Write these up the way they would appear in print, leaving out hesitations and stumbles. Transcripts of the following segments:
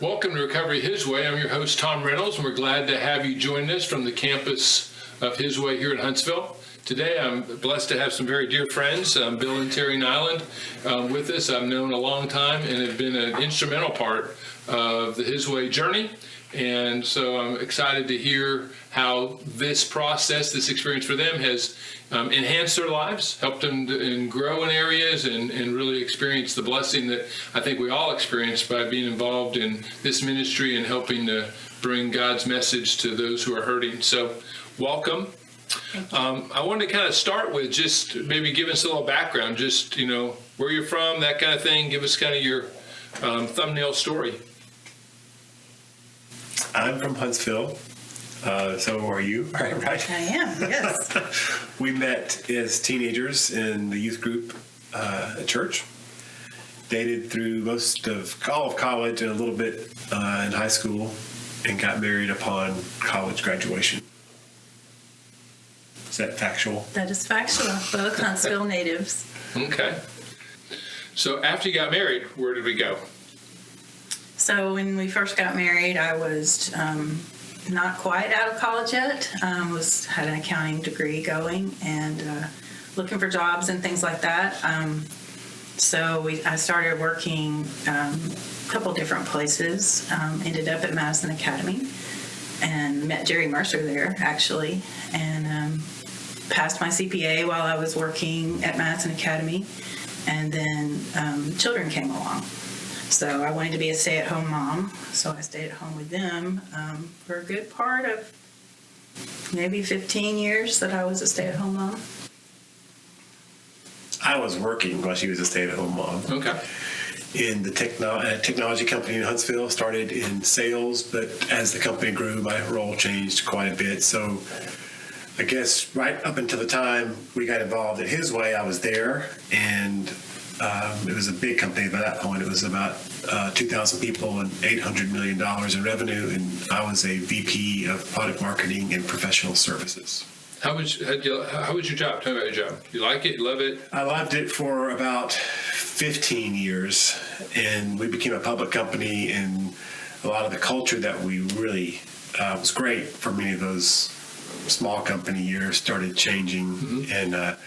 Welcome to Recovery His Way. I'm your host, Tom Reynolds, and we're glad to have you join us from the campus of His Way here in Huntsville. Today, I'm blessed to have some very dear friends, Bill and Teri Neiland, with us. I've known a long time and have been an instrumental part of the His Way journey. And so I'm excited to hear how this process, this experience for them has enhanced their lives, helped them to grow in areas and really experience the blessing that I think we all experience by being involved in this ministry and helping to bring God's message to those who are hurting. So welcome. I wanted to kind of start with just maybe give us a little background, just, where you're from, that kind of thing. Give us kind of your thumbnail story. I'm from Huntsville. So are you? Right? I am, yes. We met as teenagers in the youth group at church. Dated through most of all of college and a little bit in high school, and got married upon college graduation. Is that factual? That is factual. Both Huntsville natives. Okay. So after you got married, where did we go? So when we first got married, I was not quite out of college yet. Had an accounting degree going and looking for jobs and things like that. I started working a couple different places. Ended up at Madison Academy and met Jerry Mercer there actually, and passed my CPA while I was working at Madison Academy, and then children came along. So I wanted to be a stay-at-home mom, so I stayed at home with them for a good part of maybe 15 years that I was a stay-at-home mom. I was working while she was a stay-at-home mom. Okay. In the technology company in Huntsville. Started in sales, but as the company grew, my role changed quite a bit. So I guess right up until the time we got involved at His Way, I was there, and it was a big company by that point. It was about 2,000 people and $800 million in revenue, and I was a VP of product marketing and professional services. How was your job? Tell me about your job. You like it? You love it? I loved it for about 15 years, and we became a public company, and a lot of the culture that we really was great for many of those small company years started changing, and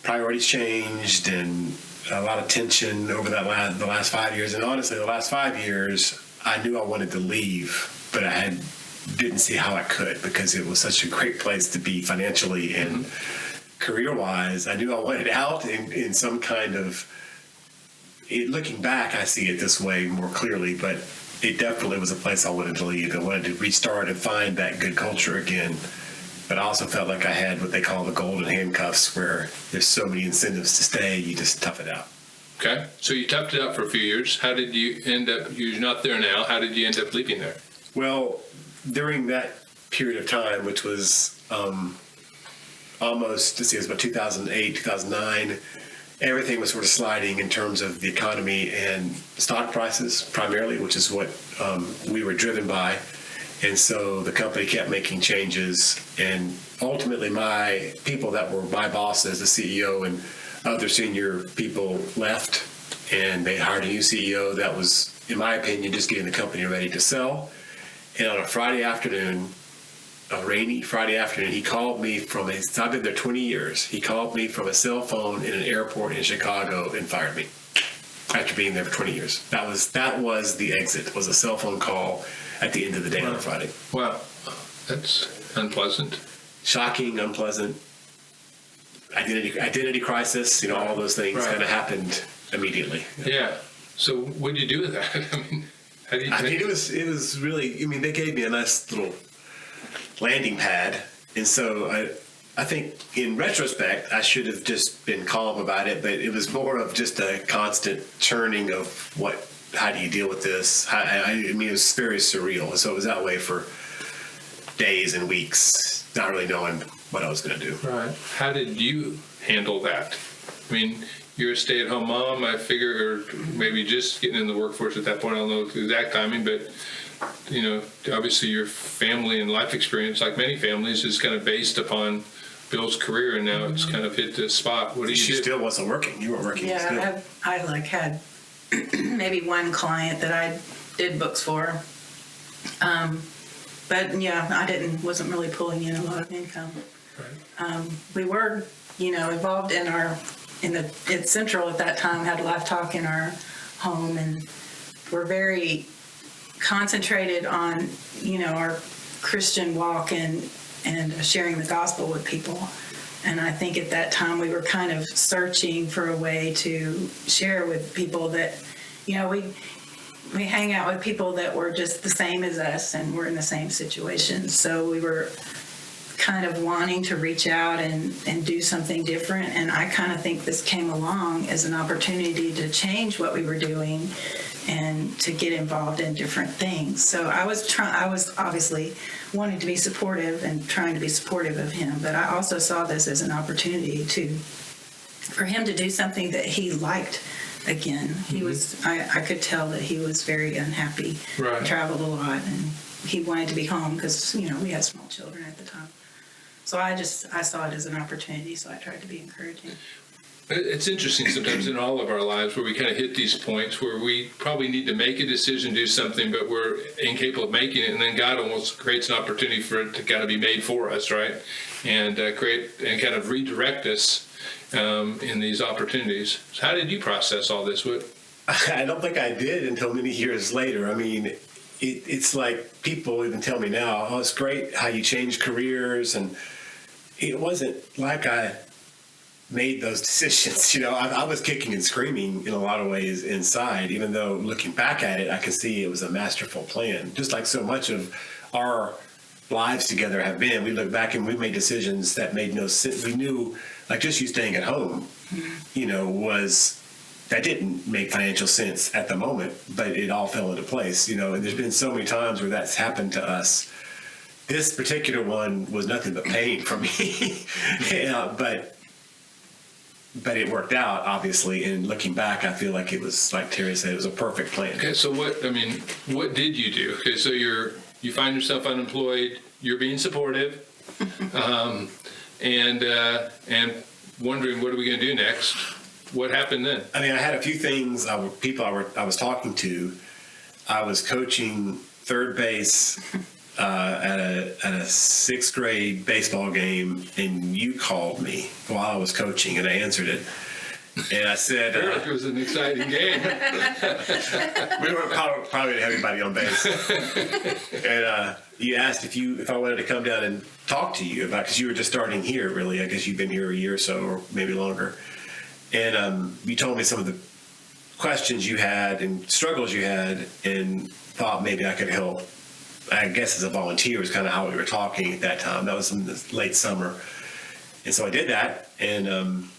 priorities changed, and a lot of tension over the last 5 years. And honestly, the last 5 years, I knew I wanted to leave, but I didn't see how I could, because it was such a great place to be financially and career-wise. I knew I wanted out in some kind of... Looking back, I see it this way more clearly, but it definitely was a place I wanted to leave. I wanted to restart and find that good culture again. But I also felt like I had what they call the golden handcuffs, where there's so many incentives to stay, you just tough it out. Okay. So you toughed it out for a few years. How did you end up, you're not there now, how did you end up leaving there? Well, during that period of time, which was almost, it was about 2008, 2009, everything was sort of sliding in terms of the economy and stock prices primarily, which is what we were driven by. And so the company kept making changes, and ultimately my people that were my bosses, the CEO and other senior people, left, and they hired a new CEO that was, in my opinion, just getting the company ready to sell. And on a Friday afternoon, a rainy Friday afternoon, he called me I've been there 20 years, he called me from a cell phone in an airport in Chicago and fired me after being there for 20 years. That was the exit, was a cell phone call at the end of the day on a Friday. Wow. That's unpleasant. Shocking, unpleasant. Identity crisis, all those things kind of happened immediately. Yeah. So what did you do with that? How do you it was really, they gave me a nice little landing pad. And so I think in retrospect, I should have just been calm about it, but it was more of just a constant churning of how do you deal with this? It was very surreal. And so it was that way for days and weeks, not really knowing what I was going to do. Right. How did you handle that? You're a stay-at-home mom, I figure, or maybe just getting in the workforce at that point. I don't know the exact timing, but, obviously your family and life experience, like many families, is kind of based upon Bill's career, and now it's kind of hit this spot. What do you do? She still wasn't working. You weren't working. Yeah, I had maybe one client that I'd did books for. But yeah, wasn't really pulling in a lot of income. Right. We were, involved in Central at that time, had Life Talk in our home, and we're very concentrated on, our Christian walk and sharing the gospel with people. And I think at that time we were kind of searching for a way to share with people that, we hang out with people that were just the same as us and we're in the same situation. So we were kind of wanting to reach out and do something different. And I kind of think this came along as an opportunity to change what we were doing and to get involved in different things. So I was obviously wanting to be supportive and trying to be supportive of him, but I also saw this as an opportunity for him to do something that he liked again. He was, I could tell that he was very unhappy. Right. He traveled a lot and he wanted to be home because, we had small children at the time. So I saw it as an opportunity, so I tried to be encouraging. It's interesting sometimes in all of our lives where we kind of hit these points where we probably need to make a decision, do something, but we're incapable of making it, and then God almost creates an opportunity for it to kind of be made for us, right? And create and kind of redirect us in these opportunities. So how did you process all this? I don't think I did until many years later. I mean, it's like people even tell me now, oh, it's great how you change careers, and it wasn't like I made those decisions. I was kicking and screaming in a lot of ways inside, even though looking back at it, I can see it was a masterful plan. Just like so much of our lives together have been, we look back and we made decisions that made no sense. We knew, like just you staying at home, that didn't make financial sense at the moment, but it all fell into place, and there's been so many times where that's happened to us. This particular one was nothing but pain for me. But it worked out, obviously, and looking back, I feel like it was, like Teri said, it was a perfect plan. Okay, so what did you do? Okay, so you find yourself unemployed, you're being supportive, and wondering, what are we going to do next? What happened then? I mean, I had a few things, I was talking to. I was coaching third base at a sixth grade baseball game, and you called me while I was coaching, and I answered it. And I said, it was an exciting game. we weren't probably to have anybody on base. And you asked if I wanted to come down and talk to you about, because you were just starting here, really. I guess you've been here a year or so, or maybe longer. And you told me some of the questions you had and struggles you had, and thought maybe I could help. I guess as a volunteer was kind of how we were talking at that time. That was in the late summer. And so I did that, and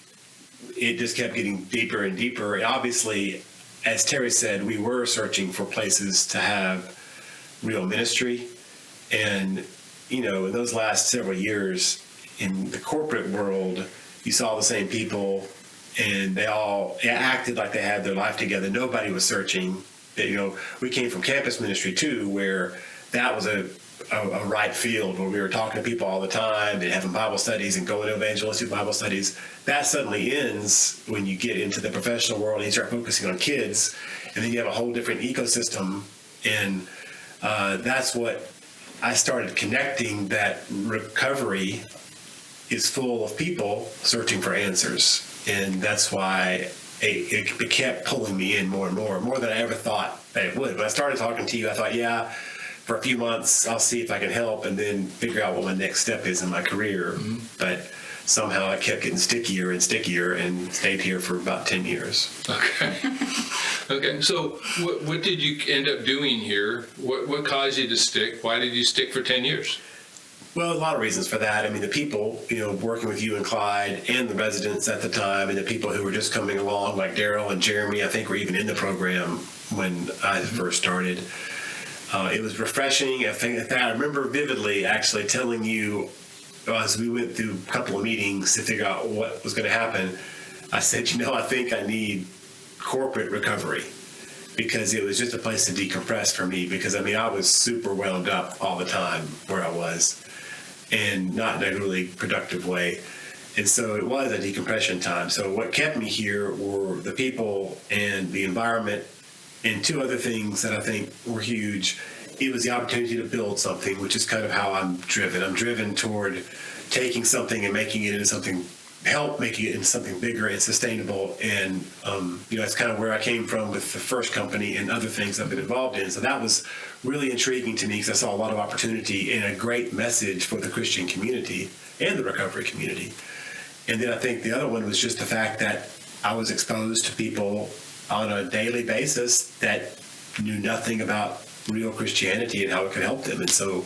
it just kept getting deeper and deeper. And obviously, as Teri said, we were searching for places to have real ministry. And, in those last several years in the corporate world, you saw the same people, and they all acted like they had their life together. Nobody was searching. We came from campus ministry too, where that was a right field, where we were talking to people all the time and having Bible studies and going to evangelistic Bible studies. That suddenly ends when you get into the professional world and you start focusing on kids, and then you have a whole different ecosystem. And that's what I started connecting, that recovery is full of people searching for answers. And that's why it kept pulling me in more and more than I ever thought that it would. When I started talking to you, I thought, for a few months, I'll see if I can help and then figure out what my next step is in my career. Mm-hmm. But somehow I kept getting stickier and stickier and stayed here for about 10 years. Okay. So what did you end up doing here? What caused you to stick? Why did you stick for 10 years? Well, a lot of reasons for that. I mean, the people, working with you and Clyde, and the residents at the time, and the people who were just coming along, like Daryl and Jeremy, I think were even in the program when I first started. It was refreshing. I remember vividly actually telling you, as we went through a couple of meetings to figure out what was going to happen, I said, I think I need corporate recovery, because it was just a place to decompress for me. Because, I was super wound up all the time where I was, and not in a really productive way. And so it was a decompression time. So what kept me here were the people and the environment And two other things that I think were huge. It was the opportunity to build something, which is kind of how I'm driven. I'm driven toward taking something and making it into something, making it into something bigger and sustainable. And, that's kind of where I came from with the first company and other things I've been involved in. So that was really intriguing to me because I saw a lot of opportunity and a great message for the Christian community and the recovery community. And then I think the other one was just the fact that I was exposed to people on a daily basis that knew nothing about real Christianity and how it could help them. And so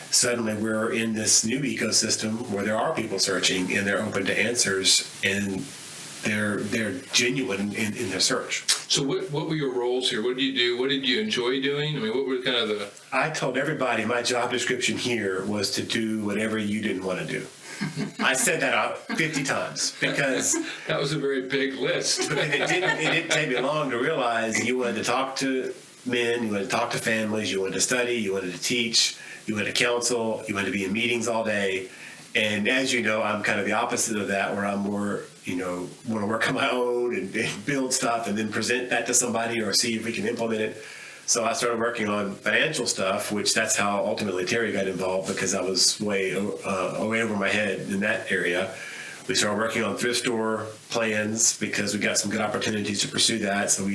suddenly we're in this new ecosystem where there are people searching and they're open to answers and they're genuine in their search. So what were your roles here? What did you do? What did you enjoy doing? I mean, what were kind of the... I told everybody my job description here was to do whatever you didn't want to do. I said that out 50 times because... That was a very big list. But it didn't take me long to realize you wanted to talk to men, you wanted to talk to families, you wanted to study, you wanted to teach, you wanted to counsel, you wanted to be in meetings all day. And as you know, I'm kind of the opposite of that, where I'm more, want to work on my own and build stuff and then present that to somebody or see if we can implement it. So I started working on financial stuff, which that's how ultimately Teri got involved because I was way over my head in that area. We started working on thrift store plans because we got some good opportunities to pursue that. So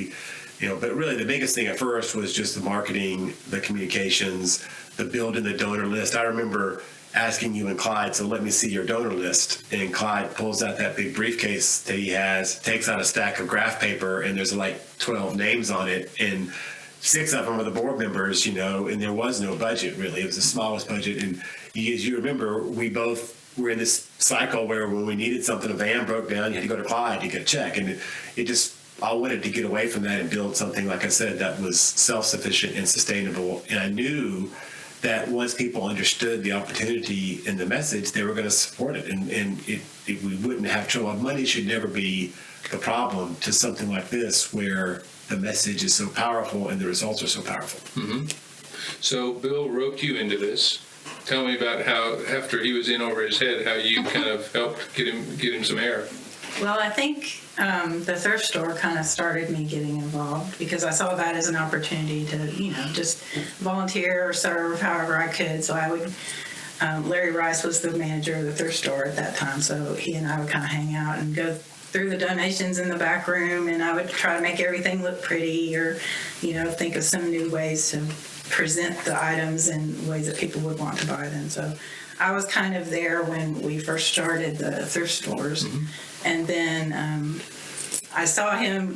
but really the biggest thing at first was just the marketing, the communications, the building the donor list. I remember asking you and Clyde, so let me see your donor list. And Clyde pulls out that big briefcase that he has, takes out a stack of graph paper, and there's like 12 names on it. And 6 of them are the board members, and there was no budget really. It was the smallest budget. And as you remember, we both were in this cycle where when we needed something, a van broke down, you had to go to Clyde to get a check. And I wanted to get away from that and build something, like I said, that was self-sufficient and sustainable. And I knew that once people understood the opportunity and the message, they were going to support it. And we wouldn't have trouble. Money should never be the problem to something like this where the message is so powerful and the results are so powerful. Mm-hmm. So Bill roped you into this. Tell me about how, after he was in over his head, how you kind of helped get him some air. Well, I think the thrift store kind of started me getting involved because I saw that as an opportunity to, just volunteer or serve however I could. So I would, Larry Rice was the manager of the thrift store at that time. So he and I would kind of hang out and go through the donations in the back room, and I would try to make everything look pretty or, think of some new ways to present the items in ways that people would want to buy them. So I was kind of there when we first started the thrift stores. Mm-hmm. And then I saw him,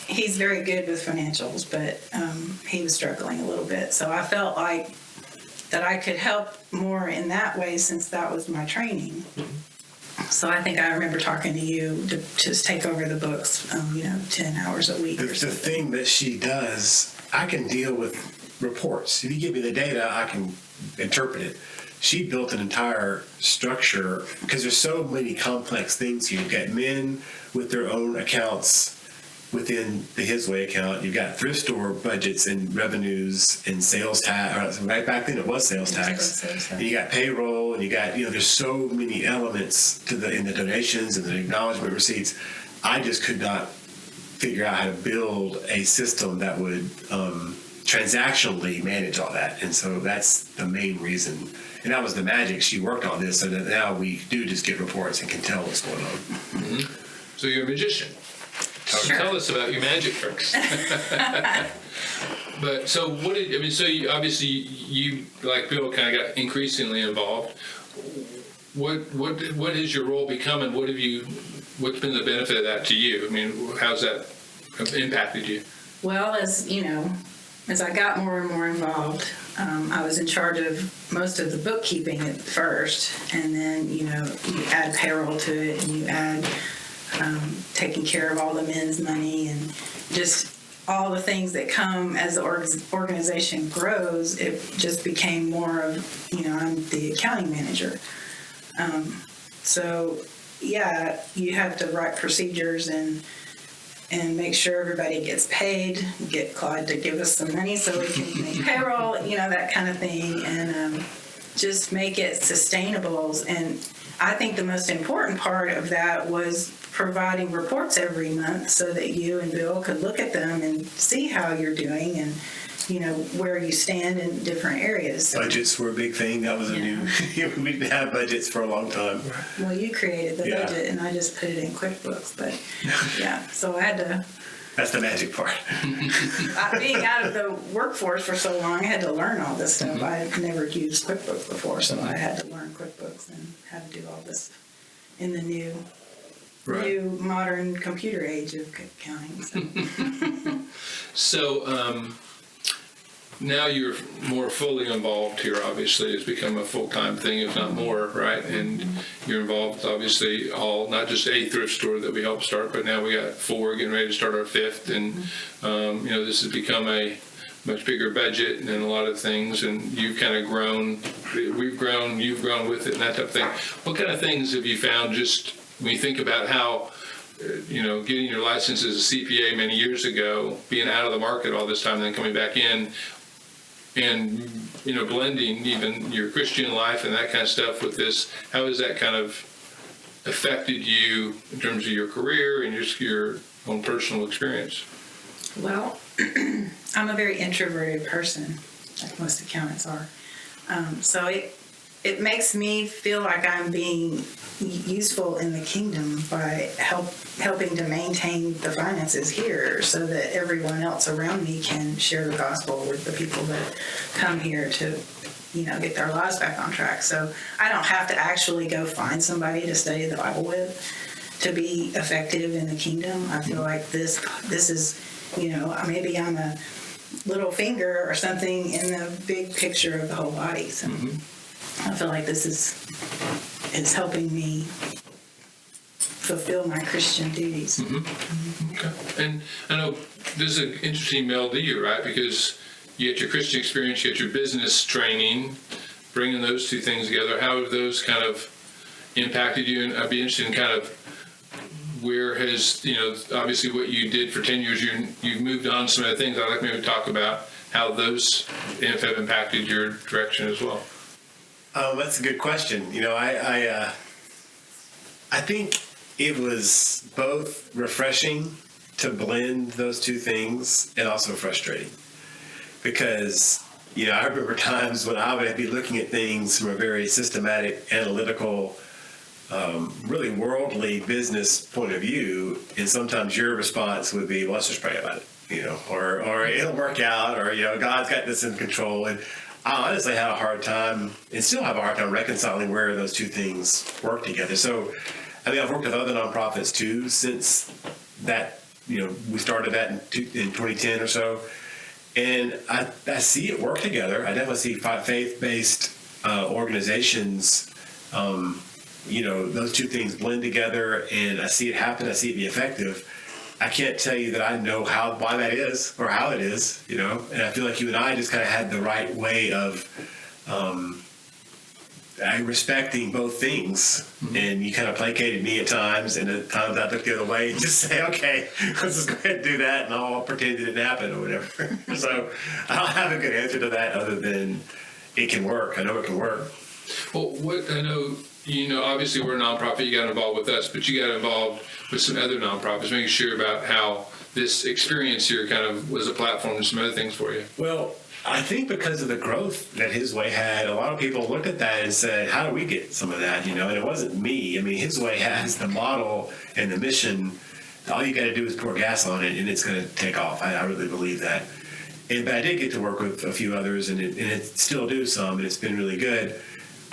he's very good with financials, but he was struggling a little bit. So I felt like that I could help more in that way since that was my training. Mm-hmm. So I think I remember talking to you to just take over the books, 10 hours a week. The thing that she does, I can deal with reports. If you give me the data, I can interpret it. She built an entire structure because there's so many complex things here. You've got men with their own accounts within the His Way account. You've got thrift store budgets and revenues and sales tax. Right back then it was sales tax. And you got payroll and you got, there's so many elements in the donations and the acknowledgement receipts. I just could not figure out how to build a system that would transactionally manage all that. And so that's the main reason. And that was the magic. She worked on this, so that now we do just get reports and can tell what's going on. Mm-hmm. So you're a magician. Sure. Tell us about your magic tricks. But so so you, obviously you, like Bill, kind of got increasingly involved. What has your role become, and what's been the benefit of that to you? I mean, how's that impacted you? Well, as I got more and more involved, I was in charge of most of the bookkeeping at first, and then, you add payroll to it, and you add taking care of all the men's money and just all the things that come as the organization grows. It just became more of, I'm the accounting manager. So, yeah, you have to write procedures and make sure everybody gets paid, get Clyde to give us some money so we can make payroll, that kind of thing. And just make it sustainable. And I think the most important part of that was providing reports every month so that you and Bill could look at them and see how you're doing and, where you stand in different areas. Budgets were a big thing. That was a new. We didn't have budgets for a long time. Well, you created the budget, and I just put it in QuickBooks. But so I had to. That's the magic part. Being out of the workforce for so long, I had to learn all this stuff. I had never used QuickBooks before, so I had to learn QuickBooks and how to do all this in the new modern computer age of accounting. So now you're more fully involved here, obviously. It's become a full-time thing, if not more, right? And you're involved, obviously, not just a thrift store that we helped start, but now we got 4, getting ready to start our 5th. And, this has become a much bigger budget and a lot of things. And you've kind of grown, we've grown, you've grown with it and that type of thing. What kind of things have you found just when you think about how, getting your license as a CPA many years ago, being out of the market all this time, and then coming back in, and blending even your Christian life and that kind of stuff with this, how has that kind of affected you in terms of your career and just your own personal experience? Well, I'm a very introverted person, like most accountants are. So it makes me feel like I'm being useful in the kingdom by helping to maintain the finances here so that everyone else around me can share the gospel with the people that come here to, get their lives back on track. So I don't have to actually go find somebody to study the Bible with to be effective in the kingdom. I feel like this is, maybe I'm a little finger or something in the big picture of the whole body. So I feel like this is helping me fulfill my Christian duties. Okay. And I know this is an interesting meld to you, right? Because you get your Christian experience, you get your business training, bringing those two things together. How have those kind of impacted you? And I'd be interested in kind of where has, obviously what you did for 10 years, you've moved on to some other things. I'd like maybe to talk about how those have impacted your direction as well. That's a good question. I think it was both refreshing to blend those two things and also frustrating because, I remember times when I would be looking at things from a very systematic, analytical, really worldly business point of view, and sometimes your response would be, well, let's just pray about it, or it'll work out, or, God's got this in control. And I honestly had a hard time, and still have a hard time reconciling where those two things work together. So, I've worked with other nonprofits too since that, we started that in 2010 or so. And I see it work together. I definitely see faith-based organizations, those two things blend together, and I see it happen. I see it be effective. I can't tell you that I know why that is or how it is, and I feel like you and I just kind of had the right way of respecting both things, and you kind of placated me at times, and at times I looked the other way and just say, okay, let's just go ahead and do that, and I'll pretend it didn't happen or whatever. So I don't have a good answer to that other than it can work. I know it can work. Well, I know, obviously we're a nonprofit, you got involved with us, but you got involved with some other nonprofits, making sure about how this experience here kind of was a platform and some other things for you. Well, I think because of the growth that His Way had, a lot of people looked at that and said, how do we get some of that? And it wasn't me. I mean, His Way has the model and the mission. All you got to do is pour gas on it, and it's going to take off. I really believe that. But I did get to work with a few others, and it still do some, and it's been really good.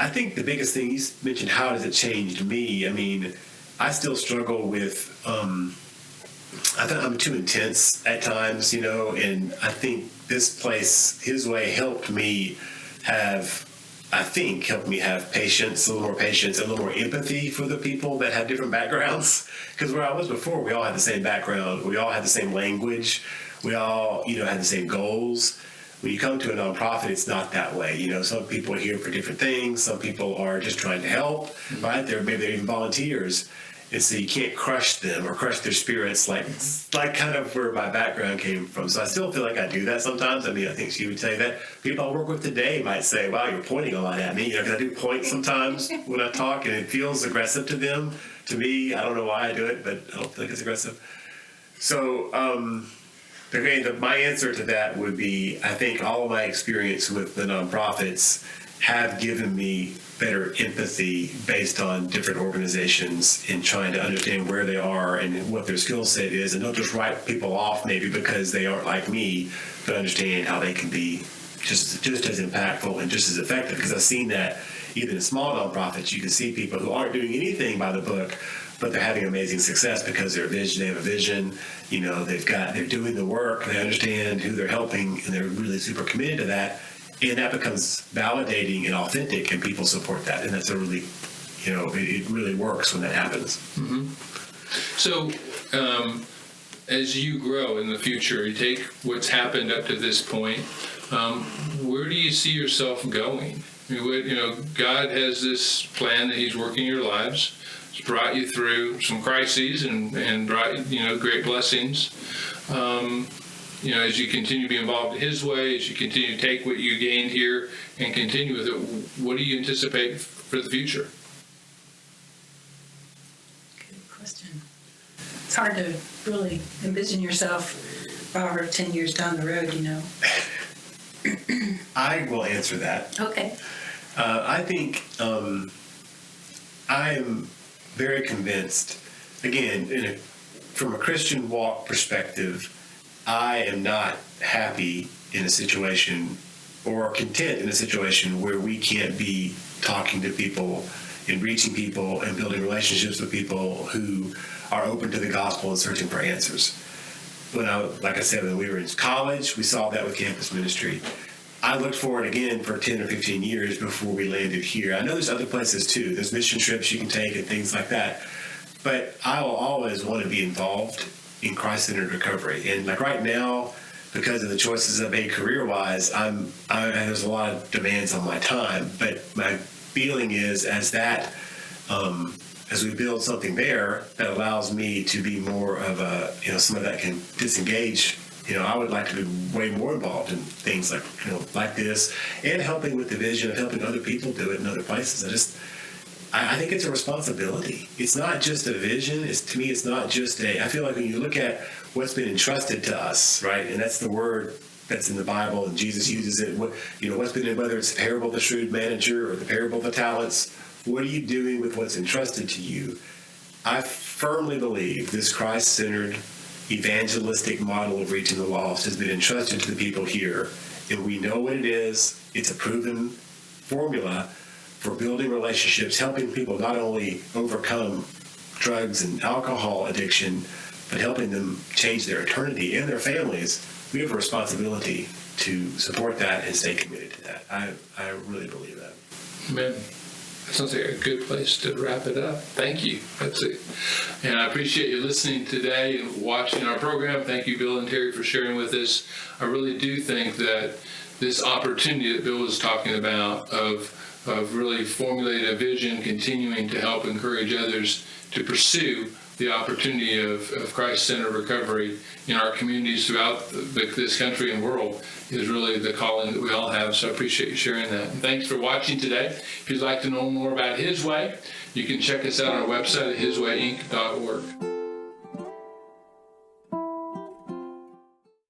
I think the biggest thing, you mentioned, how has it changed me? I mean, I still struggle with, I think I'm too intense at times, and I think this place, His Way, helped me have patience, a little more patience, a little more empathy for the people that have different backgrounds. Because where I was before, we all had the same background. We all had the same language. We all, had the same goals. When you come to a nonprofit, it's not that way. Some people are here for different things. Some people are just trying to help, right? Maybe they're even volunteers. And so you can't crush them or crush their spirits, like kind of where my background came from. So I still feel like I do that sometimes. I mean, I think she would say that. People I work with today might say, wow, you're pointing a lot at me. Because I do point sometimes when I talk, and it feels aggressive to them. To me, I don't know why I do it, but I don't feel like it's aggressive. So, my answer to that would be, I think all of my experience with the nonprofits have given me better empathy based on different organizations in trying to understand where they are and what their skill set is, and don't just write people off maybe because they aren't like me, but understand how they can be just as impactful and just as effective. Because I've seen that even in small nonprofits, you can see people who aren't doing anything by the book, but they're having amazing success because they have a vision, they're doing the work, they understand who they're helping, and they're really super committed to that. And that becomes validating and authentic, and people support that. And that's a really, it really works when that happens. Mm-hmm. So, as you grow in the future, you take what's happened up to this point, where do you see yourself going? I mean, God has this plan that He's working in your lives. He's brought you through some crises and brought, great blessings. As you continue to be involved in His way, as you continue to take what you gained here and continue with it, what do you anticipate for the future? Good question. It's hard to really envision yourself 5 or 10 years down the road, I will answer that. Okay. I think I am very convinced, again, from a Christian walk perspective, I am not happy in a situation or content in a situation where we can't be talking to people and reaching people and building relationships with people who are open to the gospel and searching for answers. Like I said, when we were in college, we saw that with campus ministry. I looked forward again for 10 or 15 years before we landed here. I know there's other places too. There's mission trips you can take and things like that. But I will always want to be involved in Christ-centered recovery. And like right now, because of the choices I've made career-wise, there's a lot of demands on my time. But my feeling is as we build something there that allows me to be more of a, someone that can disengage, I would like to be way more involved in things like this, and helping with the vision of helping other people do it in other places. I think it's a responsibility. It's not just a vision. To me, it's not just I feel like when you look at what's been entrusted to us, right? And that's the word that's in the Bible, and Jesus uses it. What's been, whether it's the parable of the shrewd manager or the parable of the talents, what are you doing with what's entrusted to you? I firmly believe this Christ-centered evangelistic model of reaching the lost has been entrusted to the people here, and we know what it is. It's a proven formula for building relationships, helping people not only overcome drugs and alcohol addiction, but helping them change their eternity and their families. We have a responsibility to support that and stay committed to that. I really believe that. Amen. That sounds like a good place to wrap it up. Thank you. That's it. And I appreciate you listening today and watching our program. Thank you, Bill and Teri, for sharing with us. I really do think that this opportunity that Bill was talking about of really formulating a vision, continuing to help encourage others to pursue the opportunity of Christ-centered recovery in our communities throughout this country and world is really the calling that we all have. So I appreciate you sharing that. And thanks for watching today. If you'd like to know more about His Way, you can check us out on our website at hiswayinc.org.